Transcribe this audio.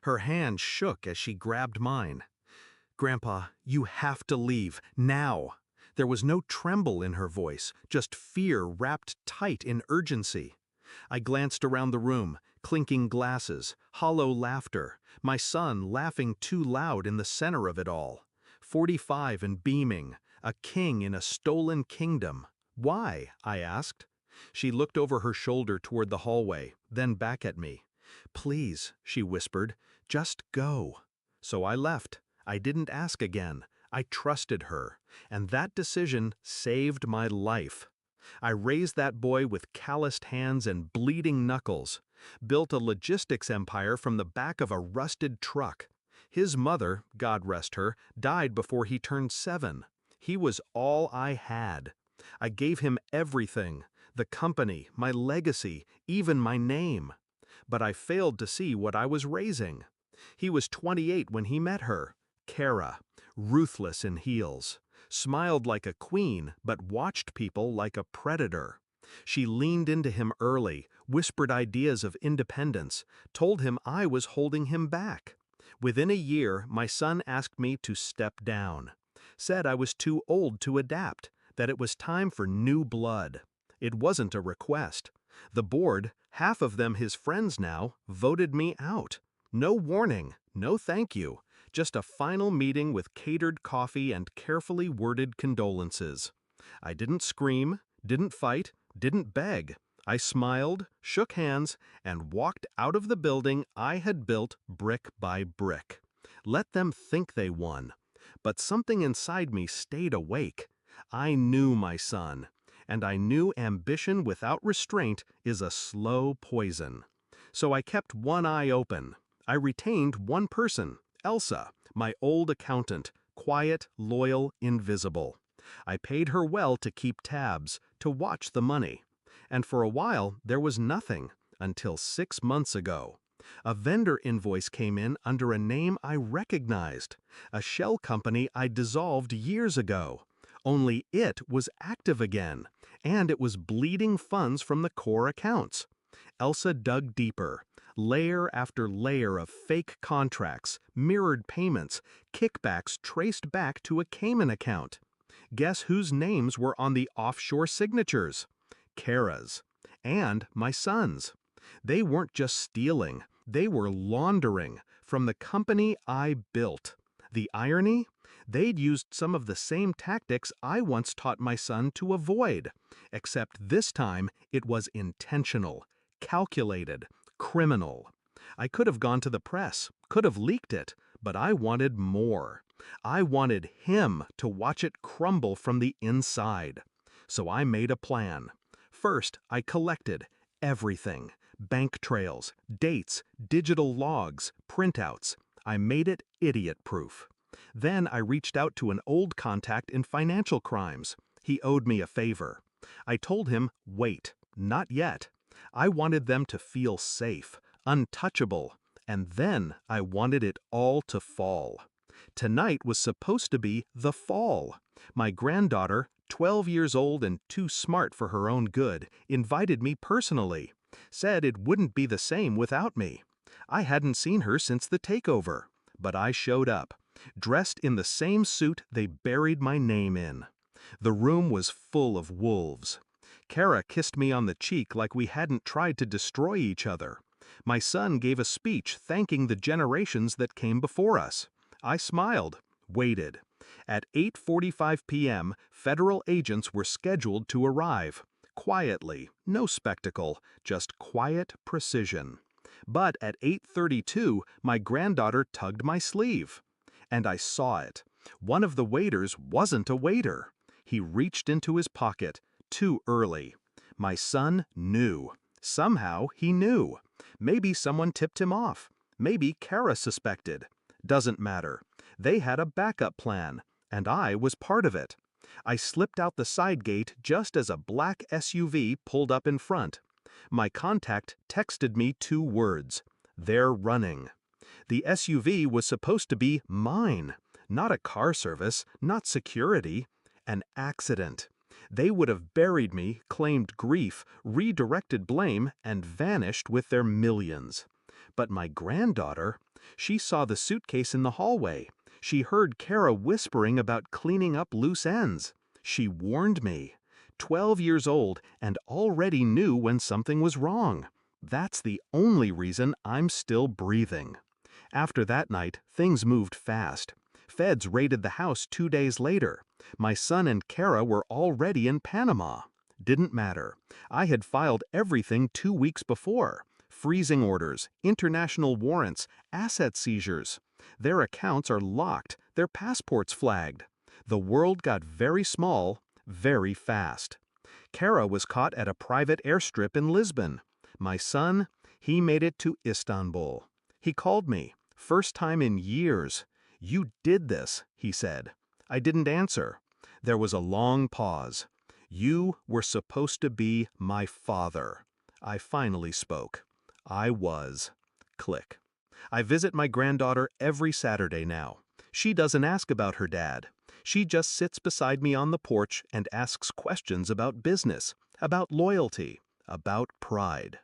Her hand shook as she grabbed mine. "Grandpa, you have to leave, now." There was no tremble in her voice, just fear wrapped tight in urgency. I glanced around the room, clinking glasses, hollow laughter, my son laughing too loud in the center of it all. 45 and beaming, a king in a stolen kingdom. "Why?" I asked. She looked over her shoulder toward the hallway, then back at me. "Please," she whispered, "just go." So I left. I didn't ask again. I trusted her, and that decision saved my life. I raised that boy with calloused hands and bleeding knuckles, built a logistics empire from the back of a rusted truck. His mother, God rest her, died before he turned 7. He was all I had. I gave him everything, the company, my legacy, even my name. But I failed to see what I was raising. He was 28 when he met her. Kara, ruthless in heels, smiled like a queen but watched people like a predator. She leaned into him early, whispered ideas of independence, told him I was holding him back. Within a year, my son asked me to step down. Said I was too old to adapt, that it was time for new blood. It wasn't a request. The board, half of them his friends now, voted me out. No warning, no thank you, just a final meeting with catered coffee and carefully worded condolences. I didn't scream, didn't fight, didn't beg. I smiled, shook hands, and walked out of the building I had built brick by brick. Let them think they won. But something inside me stayed awake. I knew my son, and I knew ambition without restraint is a slow poison. So I kept one eye open. I retained one person, Elsa, my old accountant, quiet, loyal, invisible. I paid her well to keep tabs, to watch the money. And for a while, there was nothing, until 6 months ago. A vendor invoice came in under a name I recognized, a shell company I dissolved years ago. Only it was active again, and it was bleeding funds from the core accounts. Elsa dug deeper, layer after layer of fake contracts, mirrored payments, kickbacks traced back to a Cayman account. Guess whose names were on the offshore signatures? Kara's. And my son's. They weren't just stealing, they were laundering from the company I built. The irony? They'd used some of the same tactics I once taught my son to avoid, except this time it was intentional, calculated, criminal. I could have gone to the press, could have leaked it, but I wanted more. I wanted him to watch it crumble from the inside. So I made a plan. First, I collected everything: bank trails, dates, digital logs, printouts. I made it idiot-proof. Then I reached out to an old contact in financial crimes. He owed me a favor. I told him, wait, not yet. I wanted them to feel safe, untouchable, and then I wanted it all to fall. Tonight was supposed to be the fall. My granddaughter, 12 years old and too smart for her own good, invited me personally. Said it wouldn't be the same without me. I hadn't seen her since the takeover, but I showed up, dressed in the same suit they buried my name in. The room was full of wolves. Kara kissed me on the cheek like we hadn't tried to destroy each other. My son gave a speech thanking the generations that came before us. I smiled, waited. At 8:45 p.m., federal agents were scheduled to arrive. Quietly, no spectacle, just quiet precision. But at 8:32, my granddaughter tugged my sleeve. And I saw it. One of the waiters wasn't a waiter. He reached into his pocket, too early. My son knew. Somehow he knew. Maybe someone tipped him off. Maybe Kara suspected. Doesn't matter. They had a backup plan, and I was part of it. I slipped out the side gate just as a black SUV pulled up in front. My contact texted me 2 words. They're running. The SUV was supposed to be mine. Not a car service, not security. An accident. They would have buried me, claimed grief, redirected blame, and vanished with their millions. But my granddaughter, She saw the suitcase in the hallway. She heard Kara whispering about cleaning up loose ends. She warned me. 12 years old and already knew when something was wrong. That's the only reason I'm still breathing. After that night, things moved fast. Feds raided the house 2 days later. My son and Kara were already in Panama. Didn't matter. I had filed everything 2 weeks before. Freezing orders, international warrants, asset seizures. Their accounts are locked, their passports flagged. The world got very small, very fast. Kara was caught at a private airstrip in Lisbon. My son, he made it to Istanbul. He called me, first time in years. "You did this," he said. I didn't answer. There was a long pause. "You were supposed to be my father." I finally spoke. I was. Click. I visit my granddaughter every Saturday now. She doesn't ask about her dad. She just sits beside me on the porch and asks questions about business, about loyalty, about pride.